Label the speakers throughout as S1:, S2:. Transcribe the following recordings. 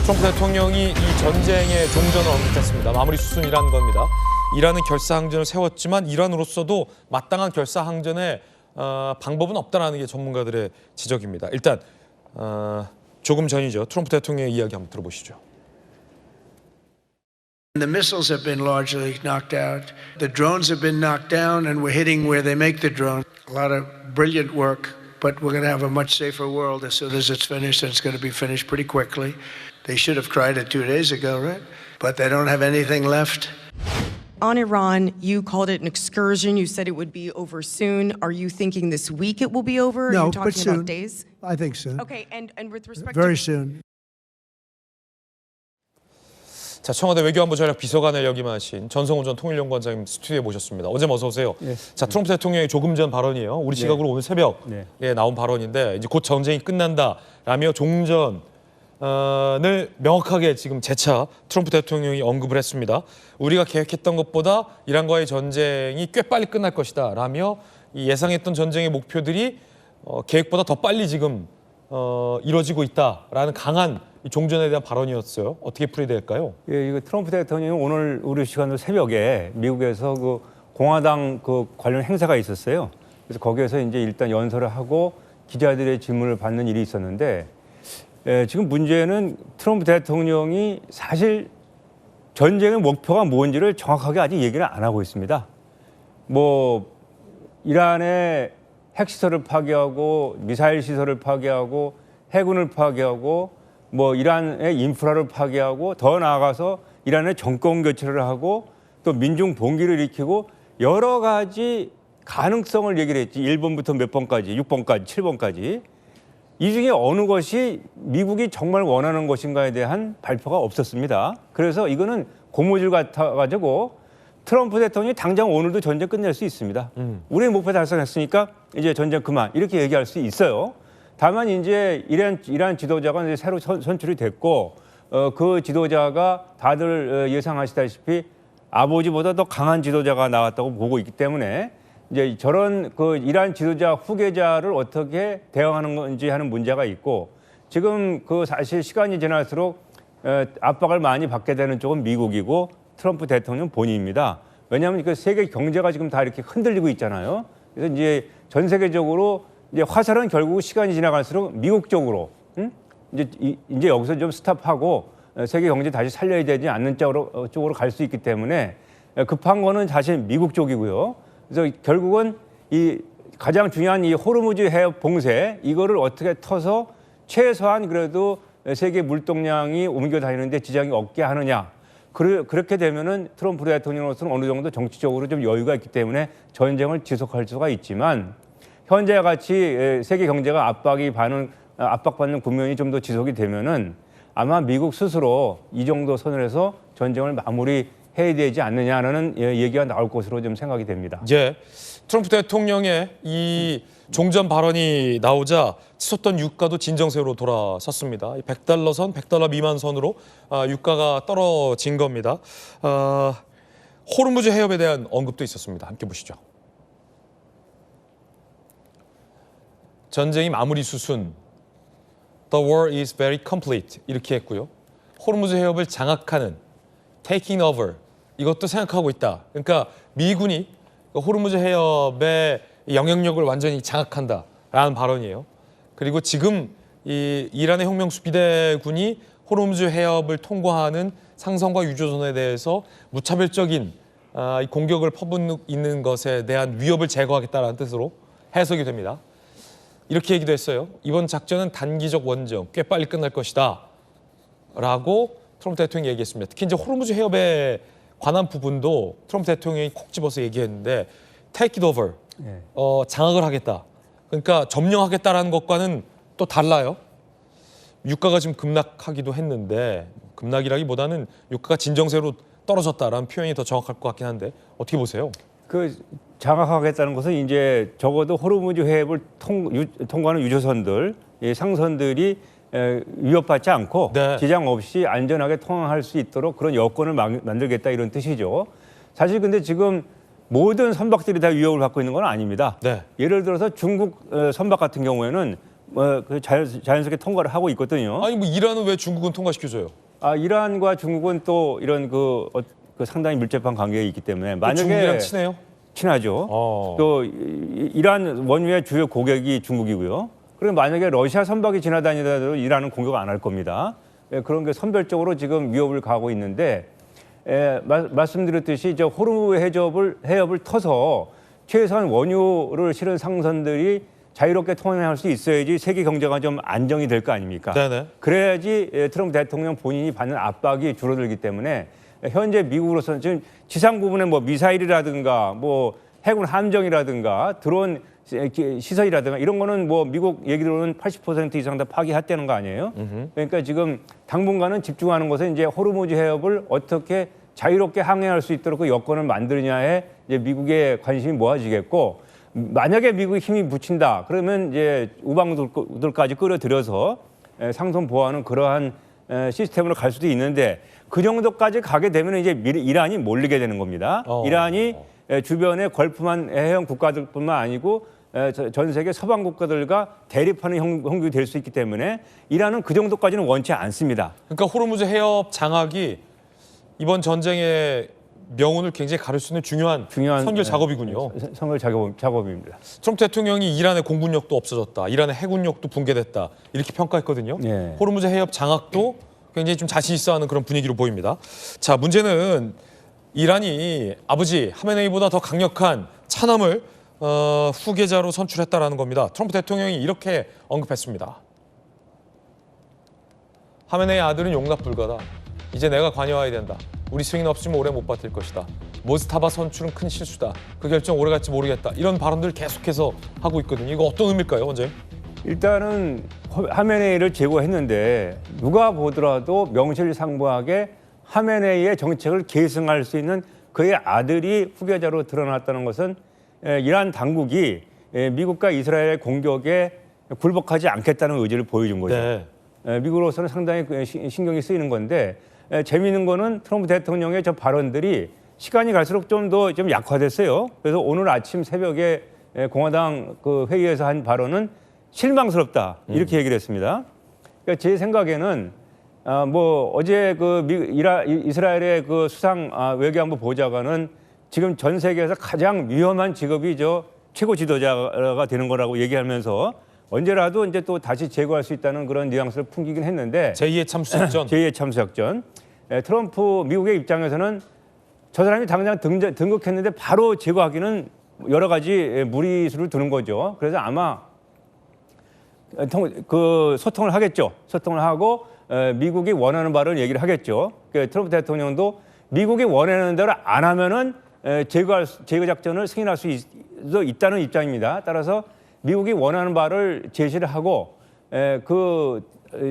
S1: 트럼프 대통령이 이 전쟁의 종전을 언급했습니다. 마무리 수순이라는 겁니다. 이란은 결사항전을 세웠지만 이란으로서도 마땅한 결사항전의 방법은 없다는 게 전문가들의 지적입니다. 일단 조금 전이죠. 트럼프 대통령의 이야기 한번 들어보시죠.
S2: The missiles have been largely knocked out. The drones have been knocked down, and we're hitting where they make the drone. A lot of brilliant work, but we're going to have a much safer world as soon as it's finished, and it's going to be finished pretty quickly. They should have tried it 2 days ago, right? But they don't have anything left.
S3: On Iran, you called it an excursion. You said it would be over soon. Are you thinking this week it will be over?
S4: No,
S3: Are you talking
S4: but soon.
S3: about days?
S4: I think soon.
S3: Okay, and with respect
S4: Very
S3: to
S4: soon.
S1: 자, 청와대 외교안보 전략 비서관을 역임하신 전성훈 전 통일연구원장님 스튜디오에 모셨습니다. 어제 어서 오세요.
S5: 네.
S1: 자, 트럼프 대통령의 조금 전 발언이에요. 우리 시각으로 오늘 새벽에 나온 발언인데 이제 곧 전쟁이 끝난다라며 종전을 명확하게 지금 재차 트럼프 대통령이 언급을 했습니다. 우리가 계획했던 것보다 이란과의 전쟁이 꽤 빨리 끝날 것이다라며 이 예상했던 전쟁의 목표들이 계획보다 더 빨리 지금 이루어지고 있다라는 강한 이 종전에 대한 발언이었어요. 어떻게 풀이될까요?
S5: 예, 이거 트럼프 대통령이 오늘 우리 시간으로 새벽에 미국에서 그 공화당 그 관련 행사가 있었어요. 그래서 거기에서 이제 일단 연설을 하고 기자들의 질문을 받는 일이 있었는데 지금 문제는 트럼프 대통령이 사실 전쟁의 목표가 뭔지를 정확하게 아직 얘기를 안 하고 있습니다. 뭐 이란의 핵시설을 파괴하고 미사일 시설을 파괴하고 해군을 파괴하고 뭐 이란의 인프라를 파괴하고 더 나아가서 이란의 정권 교체를 하고 또 민중 봉기를 일으키고 여러 가지 가능성을 얘기를 했지. 1번부터 몇 번까지, 6번까지, 7번까지. 이 중에 어느 것이 미국이 정말 원하는 것인가에 대한 발표가 없었습니다. 그래서 이거는 고무줄 같아가지고 트럼프 대통령이 당장 오늘도 전쟁 끝낼 수 있습니다. 우리의 목표 달성했으니까 이제 전쟁 그만 이렇게 얘기할 수 있어요. 다만 이제 이란 지도자가 이제 새로 선출이 됐고 그 지도자가 다들 예상하시다시피 아버지보다 더 강한 지도자가 나왔다고 보고 있기 때문에 이제 저런 그 이란 지도자 후계자를 어떻게 대응하는 건지 하는 문제가 있고 지금 그 사실 시간이 지날수록 압박을 많이 받게 되는 쪽은 미국이고 트럼프 대통령 본인입니다. 왜냐하면 그 세계 경제가 지금 다 이렇게 흔들리고 있잖아요. 그래서 이제 전 세계적으로 이제 화살은 결국 시간이 지나갈수록 미국 쪽으로 이제 여기서 좀 스탑하고 세계 경제 다시 살려야 되지 않는 쪽으로 갈 수 있기 때문에 급한 거는 사실 미국 쪽이고요. 그래서 결국은 이 가장 중요한 이 호르무즈 해협 봉쇄 이거를 어떻게 터서 최소한 그래도 세계 물동량이 옮겨 다니는데 지장이 없게 하느냐. 그렇게 되면은 트럼프 대통령으로서는 어느 정도 정치적으로 좀 여유가 있기 때문에 전쟁을 지속할 수가 있지만 현재와 같이 세계 경제가 압박받는 국면이 좀 더 지속이 되면은 아마 미국 스스로 이 정도 선에서 전쟁을 마무리해야 되지 않느냐라는 얘기가 나올 것으로 좀 생각이 됩니다.
S1: 예, 트럼프 대통령의 이 종전 발언이 나오자 치솟던 유가도 진정세로 돌아섰습니다. $100 선, $100 미만 선으로 유가가 떨어진 겁니다. 호르무즈 해협에 대한 언급도 있었습니다. 함께 보시죠. 전쟁이 마무리 수순, The war is very complete 이렇게 했고요. 호르무즈 해협을 장악하는 taking over 이것도 생각하고 있다. 그러니까 미군이 호르무즈 해협의 영향력을 완전히 장악한다라는 발언이에요. 그리고 지금 이 이란의 혁명수비대군이 호르무즈 해협을 통과하는 상선과 유조선에 대해서 무차별적인 이 공격을 퍼붓고 있는 것에 대한 위협을 제거하겠다는 뜻으로 해석이 됩니다. 이렇게 얘기도 했어요. 이번 작전은 단기적 원정, 꽤 빨리 끝날 것이다 라고 트럼프 대통령이 얘기했습니다. 특히 이제 호르무즈 해협에 관한 부분도 트럼프 대통령이 콕 집어서 얘기했는데 take it over, 장악을 하겠다. 그러니까 점령하겠다라는 것과는 또 달라요. 유가가 지금 급락하기도 했는데 급락이라기보다는 유가가 진정세로 떨어졌다라는 표현이 더 정확할 것 같긴 한데 어떻게 보세요?
S5: 그 장악하겠다는 것은 이제 적어도 호르무즈 해협을 통과하는 유조선들, 상선들이 위협받지 않고 지장 없이 안전하게 통항할 수 있도록 그런 여건을 만들겠다 이런 뜻이죠. 사실 근데 지금 모든 선박들이 다 위협을 받고 있는 건 아닙니다. 예를 들어서 중국 선박 같은 경우에는 그 자연스럽게 통과를 하고 있거든요.
S1: 아니 뭐 이란은 왜 중국은 통과시켜줘요?
S5: 이란과 중국은 또 이런 그 상당히 밀접한 관계가 있기 때문에
S1: 또
S5: 만약에
S1: 중국이랑 친해요?
S5: 친하죠.
S1: 어.
S5: 또 이란 원유의 주요 고객이 중국이고요. 그리고 만약에 러시아 선박이 지나다니더라도 이란은 공격 안 할 겁니다. 그런 게 선별적으로 지금 위협을 가하고 있는데 말씀드렸듯이 호르무즈 해협을 터서 최소한 원유를 실은 상선들이 자유롭게 통행할 수 있어야지 세계 경제가 좀 안정이 될 거 아닙니까?
S1: 네네.
S5: 그래야지 트럼프 대통령 본인이 받는 압박이 줄어들기 때문에 현재 미국으로서는 지금 지상 부분에 뭐 미사일이라든가 뭐 해군 함정이라든가 드론 시설이라든가 이런 거는 뭐 미국 얘기로는 80% 이상 다 파기했다는 거 아니에요? 그러니까 지금 당분간은 집중하는 것은 이제 호르무즈 해협을 어떻게 자유롭게 항해할 수 있도록 그 여건을 만드느냐에 이제 미국의 관심이 모아지겠고, 만약에 미국이 힘이 붙인다 그러면 이제 우방들까지 끌어들여서 상선 보호하는 그러한 시스템으로 갈 수도 있는데, 그 정도까지 가게 되면 이제 이란이 몰리게 되는 겁니다. 이란이 주변의 걸프만 해형 국가들뿐만 아니고 전 세계 서방 국가들과 대립하는 형국이 될 수 있기 때문에 이란은 그 정도까지는 원치 않습니다.
S1: 그러니까 호르무즈 해협 장악이 이번 전쟁의 명운을 굉장히 가를 수 있는 중요한 선결 작업이군요.
S5: 선결 작업입니다.
S1: 트럼프 대통령이 이란의 공군력도 없어졌다, 이란의 해군력도 붕괴됐다 이렇게 평가했거든요.
S5: 네.
S1: 호르무즈 해협 장악도 굉장히 좀 자신 있어하는 그런 분위기로 보입니다. 자, 문제는 이란이 아버지 하메네이보다 더 강력한 차남을 후계자로 선출했다라는 겁니다. 트럼프 대통령이 이렇게 언급했습니다. 하메네이 아들은 용납 불가다. 이제 내가 관여해야 된다. 우리 승인 없으면 오래 못 버틸 것이다. 모스타바 선출은 큰 실수다. 그 결정 오래 갈지 모르겠다. 이런 발언들을 계속해서 하고 있거든요. 이거 어떤 의미일까요, 원장님?
S5: 일단은 하메네이를 제거했는데 누가 보더라도 명실상부하게 하메네이의 정책을 계승할 수 있는 그의 아들이 후계자로 드러났다는 것은 이란 당국이 미국과 이스라엘의 공격에 굴복하지 않겠다는 의지를 보여준 거죠.
S1: 네.
S5: 미국으로서는 상당히 신경이 쓰이는 건데, 재미있는 거는 트럼프 대통령의 저 발언들이 시간이 갈수록 좀 더 좀 약화됐어요. 그래서 오늘 아침 새벽에 공화당 그 회의에서 한 발언은 실망스럽다 이렇게 얘기를 했습니다. 그러니까 제 생각에는 뭐 어제 그 이스라엘의 그 수상 외교안보 보좌관은 지금 전 세계에서 가장 위험한 직업이 저 최고 지도자가 되는 거라고 얘기하면서 언제라도 이제 또 다시 제거할 수 있다는 그런 뉘앙스를 풍기긴 했는데,
S1: 제2의 참수작전.
S5: 제2의 참수작전. 트럼프 미국의 입장에서는 저 사람이 당장 등극했는데 바로 제거하기는 여러 가지 무리수를 두는 거죠. 그래서 아마 그 소통을 하겠죠. 소통을 하고 미국이 원하는 바를 얘기를 하겠죠. 트럼프 대통령도 미국이 원하는 대로 안 하면은 제거 작전을 승인할 수 있다는 입장입니다. 따라서 미국이 원하는 바를 제시를 하고 그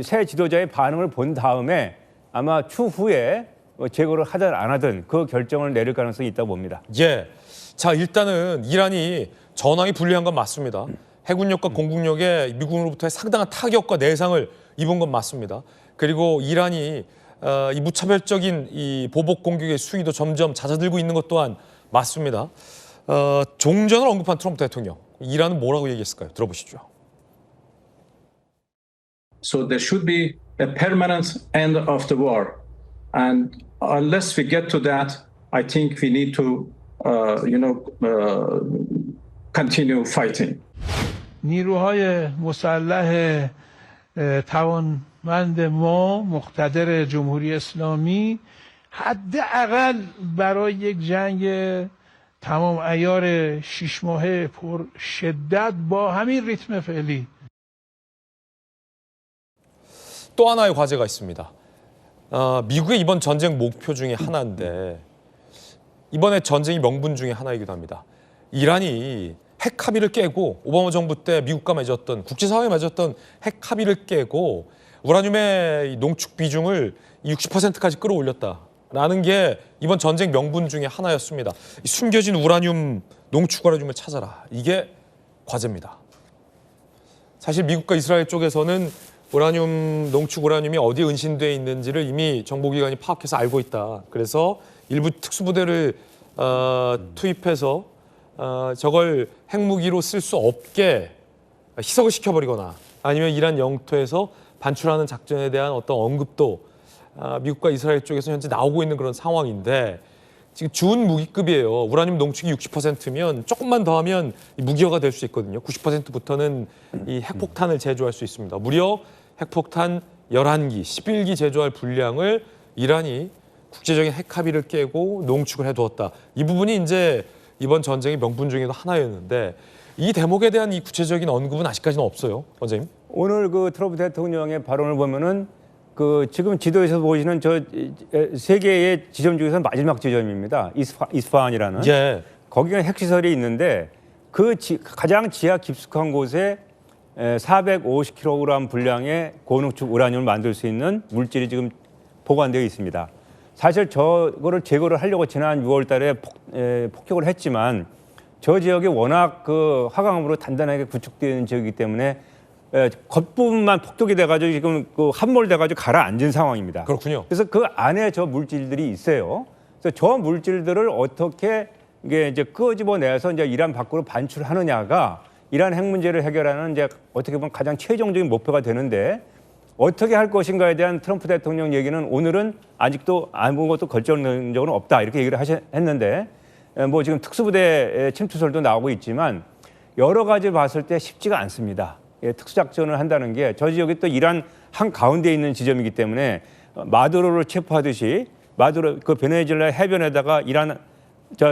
S5: 새 지도자의 반응을 본 다음에 아마 추후에 제거를 하든 안 하든 그 결정을 내릴 가능성이 있다고 봅니다.
S1: 예. 자, 일단은 이란이 전황이 불리한 건 맞습니다. 해군력과 공군력에 미국으로부터의 상당한 타격과 내상을 입은 건 맞습니다. 그리고 이란이 이 무차별적인 이 보복 공격의 수위도 점점 잦아들고 있는 것 또한 맞습니다. 종전을 언급한 트럼프 대통령, 이란은 뭐라고 얘기했을까요? 들어보시죠.
S4: So there should be a permanent end of the war, and unless we get to that, I think we need to, continue fighting.
S6: نیروهای مسلح توانمند ما مقتدر جمهوری اسلامی حداقل برای یک جنگ تمام عیار 6 ماهه پر شدت با همین ریتم فعلی
S1: 또 하나의 과제가 있습니다. 미국의 이번 전쟁 목표 중에 하나인데, 이번에 전쟁이 명분 중에 하나이기도 합니다. 이란이 핵 합의를 깨고, 오바마 정부 때 미국과 맺었던, 국제사회에 맺었던 핵 합의를 깨고 우라늄의 농축 비중을 60%까지 끌어올렸다라는 게 이번 전쟁 명분 중에 하나였습니다. 숨겨진 우라늄, 농축 우라늄을 찾아라. 이게 과제입니다. 사실 미국과 이스라엘 쪽에서는 우라늄, 농축 우라늄이 어디에 은신되어 있는지를 이미 정보기관이 파악해서 알고 있다. 그래서 일부 특수부대를 투입해서 저걸 핵무기로 쓸 수 없게 희석을 시켜버리거나 아니면 이란 영토에서 반출하는 작전에 대한 어떤 언급도 미국과 이스라엘 쪽에서 현재 나오고 있는 그런 상황인데 지금 준 무기급이에요. 우라늄 농축이 60%면 조금만 더 하면 무기화가 될 수 있거든요. 90%부터는 이 핵폭탄을 제조할 수 있습니다. 무려 핵폭탄 11기, 11기 제조할 분량을 이란이 국제적인 핵 합의를 깨고 농축을 해두었다. 이 부분이 이제 이번 전쟁의 명분 중에도 하나였는데 이 대목에 대한 이 구체적인 언급은 아직까지는 없어요, 원장님.
S5: 오늘 그 트럼프 대통령의 발언을 보면은 그 지금 지도에서 보시는 저 세계의 지점 중에서 마지막 지점입니다. 이스파한이라는.
S1: 예.
S5: 거기가 핵시설이 있는데 그 가장 지하 깊숙한 곳에 450kg 분량의 고농축 우라늄을 만들 수 있는 물질이 지금 보관되어 있습니다. 사실 저거를 제거를 하려고 지난 6월 달에 폭격을 했지만 저 지역이 워낙 그 화강암으로 단단하게 구축된 지역이기 때문에 겉부분만 폭격이 돼가지고 지금 그 함몰돼가지고 가라앉은 상황입니다.
S1: 그렇군요.
S5: 그래서 그 안에 저 물질들이 있어요. 그래서 저 물질들을 어떻게 이제 끄집어내서 이제 이란 밖으로 반출하느냐가 이란 핵 문제를 해결하는 이제 어떻게 보면 가장 최종적인 목표가 되는데 어떻게 할 것인가에 대한 트럼프 대통령 얘기는 오늘은 아직도 아무것도 결정적으로 없다 이렇게 얘기를 했는데 뭐 지금 특수부대 침투설도 나오고 있지만 여러 가지 봤을 때 쉽지가 않습니다. 특수작전을 한다는 게 저 지역이 또 이란 한 가운데 있는 지점이기 때문에 마두로를 체포하듯이 마두로 그 베네수엘라 해변에다가 이란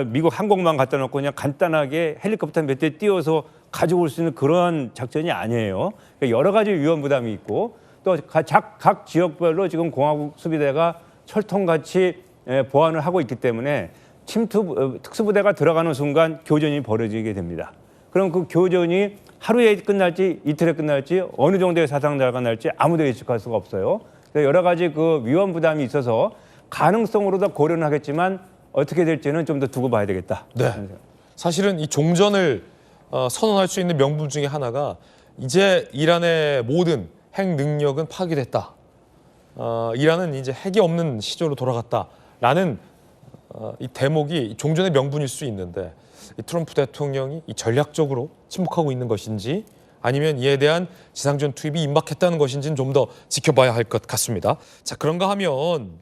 S5: 미국 항공만 갖다 놓고 그냥 간단하게 헬리콥터 몇 대 띄워서 가져올 수 있는 그런 작전이 아니에요. 그러니까 여러 가지 위험 부담이 있고 또 각 지역별로 지금 공화국 수비대가 철통같이 보안을 하고 있기 때문에 특수부대가 들어가는 순간 교전이 벌어지게 됩니다. 그럼 그 교전이 하루에 끝날지 이틀에 끝날지 어느 정도의 사상자가 날지 아무도 예측할 수가 없어요. 여러 가지 그 위험 부담이 있어서 가능성으로도 고려는 하겠지만 어떻게 될지는 좀 더 두고 봐야 되겠다.
S1: 네. 사실은 이 종전을 선언할 수 있는 명분 중에 하나가 이제 이란의 모든 핵 능력은 파괴됐다. 이란은 이제 핵이 없는 시절로 돌아갔다라는 이 대목이 종전의 명분일 수 있는데 이 트럼프 대통령이 이 전략적으로 침묵하고 있는 것인지 아니면 이에 대한 지상전 투입이 임박했다는 것인지는 좀 더 지켜봐야 할 것 같습니다. 자, 그런가 하면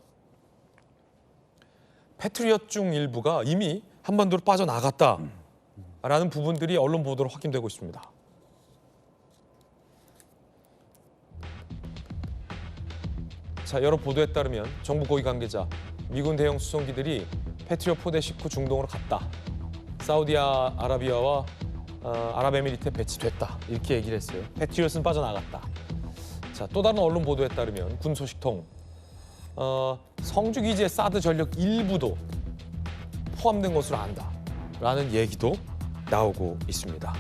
S1: 패트리엇 중 일부가 이미 한반도로 빠져나갔다라는 부분들이 언론 보도로 확인되고 있습니다. 자, 여러 보도에 따르면 정부 고위 관계자, 미군 대형 수송기들이 패트리엇 포대 싣고 중동으로 갔다. 사우디아라비아와 아랍에미리트에 배치됐다. 이렇게 얘기를 했어요. 패트리엇은 빠져나갔다. 자, 또 다른 언론 보도에 따르면 군 소식통, 성주 기지의 사드 전력 일부도 포함된 것으로 안다라는 얘기도 나오고 있습니다.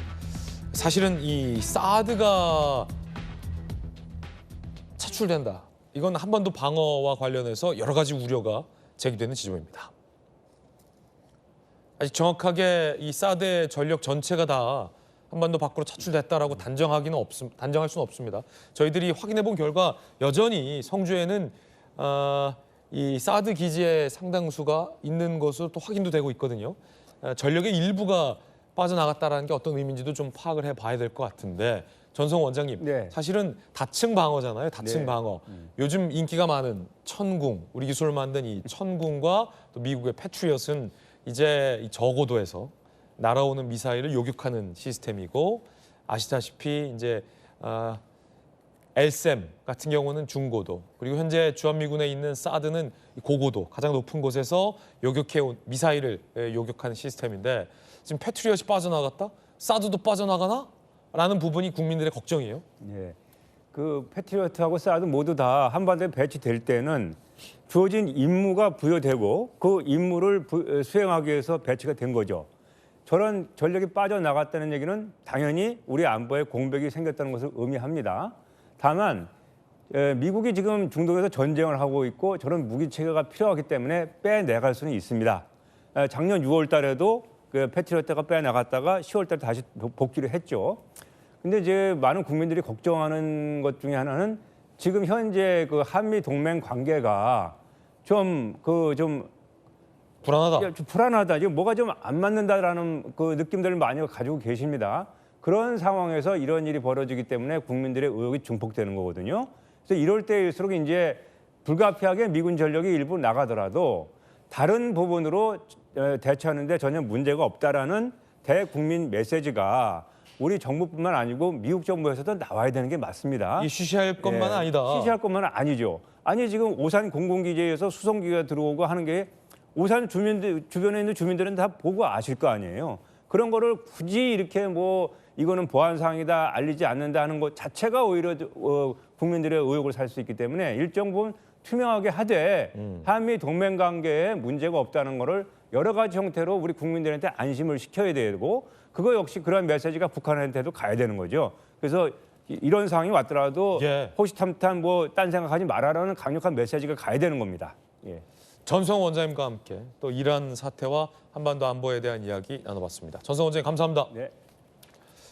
S1: 사실은 이 사드가 차출된다. 이건 한반도 방어와 관련해서 여러 가지 우려가 제기되는 지점입니다. 아직 정확하게 이 사드의 전력 전체가 다 한반도 밖으로 차출됐다라고 단정할 수는 없습니다. 저희들이 확인해 본 결과 여전히 성주에는 이 사드 기지의 상당수가 있는 것으로 또 확인도 되고 있거든요. 전력의 일부가 빠져나갔다라는 게 어떤 의미인지도 좀 파악을 해봐야 될 것 같은데 전성 원장님,
S5: 네.
S1: 사실은 다층 방어잖아요. 다층
S5: 네.
S1: 방어. 요즘 인기가 많은 천궁, 우리 기술을 만든 이 천궁과 또 미국의 패트리엇은 이제 이 저고도에서 날아오는 미사일을 요격하는 시스템이고 아시다시피 이제 LSAM 같은 경우는 중고도, 그리고 현재 주한미군에 있는 사드는 고고도, 가장 높은 곳에서 요격해온 미사일을 요격하는 시스템인데 지금 패트리엇이 빠져나갔다? 사드도 빠져나가나? 라는 부분이 국민들의 걱정이에요.
S5: 예. 그 패트리어트하고 사드 모두 다 한반도에 배치될 때는 주어진 임무가 부여되고 그 임무를 수행하기 위해서 배치가 된 거죠. 저런 전력이 빠져나갔다는 얘기는 당연히 우리 안보에 공백이 생겼다는 것을 의미합니다. 다만 미국이 지금 중동에서 전쟁을 하고 있고 저런 무기 체계가 필요하기 때문에 빼내갈 수는 있습니다. 작년 6월 달에도 그 패트리어트가 빼나갔다가 10월 달에 다시 복귀를 했죠. 근데 이제 많은 국민들이 걱정하는 것 중에 하나는 지금 현재 그 한미 동맹 관계가 좀
S1: 불안하다.
S5: 불안하다. 지금 뭐가 좀 안 맞는다라는 그 느낌들을 많이 가지고 계십니다. 그런 상황에서 이런 일이 벌어지기 때문에 국민들의 의혹이 증폭되는 거거든요. 그래서 이럴 때일수록 이제 불가피하게 미군 전력이 일부 나가더라도 다른 부분으로 대처하는데 전혀 문제가 없다라는 대국민 메시지가 우리 정부뿐만 아니고 미국 정부에서도 나와야 되는 게 맞습니다.
S1: 이 쉬쉬할 것만은
S5: 예,
S1: 아니다.
S5: 시시할 것만은 아니죠. 아니 지금 오산 공공기지에서 수송기가 들어오고 하는 게 오산 주민들 주변에 있는 주민들은 다 보고 아실 거 아니에요. 그런 거를 굳이 이렇게 뭐 이거는 보안 사항이다 알리지 않는다는 것 자체가 오히려 국민들의 의혹을 살 수 있기 때문에 일정 부분 투명하게 하되 한미 동맹 관계에 문제가 없다는 거를 여러 가지 형태로 우리 국민들한테 안심을 시켜야 되고 그거 역시 그런 메시지가 북한한테도 가야 되는 거죠. 그래서 이런 상황이 왔더라도
S1: 예.
S5: 호시탐탐 뭐 딴 생각하지 말아라는 강력한 메시지가 가야 되는 겁니다. 예.
S1: 전성 원장님과 함께 또 이란 사태와 한반도 안보에 대한 이야기 나눠봤습니다. 전성 원장님 감사합니다.
S5: 네.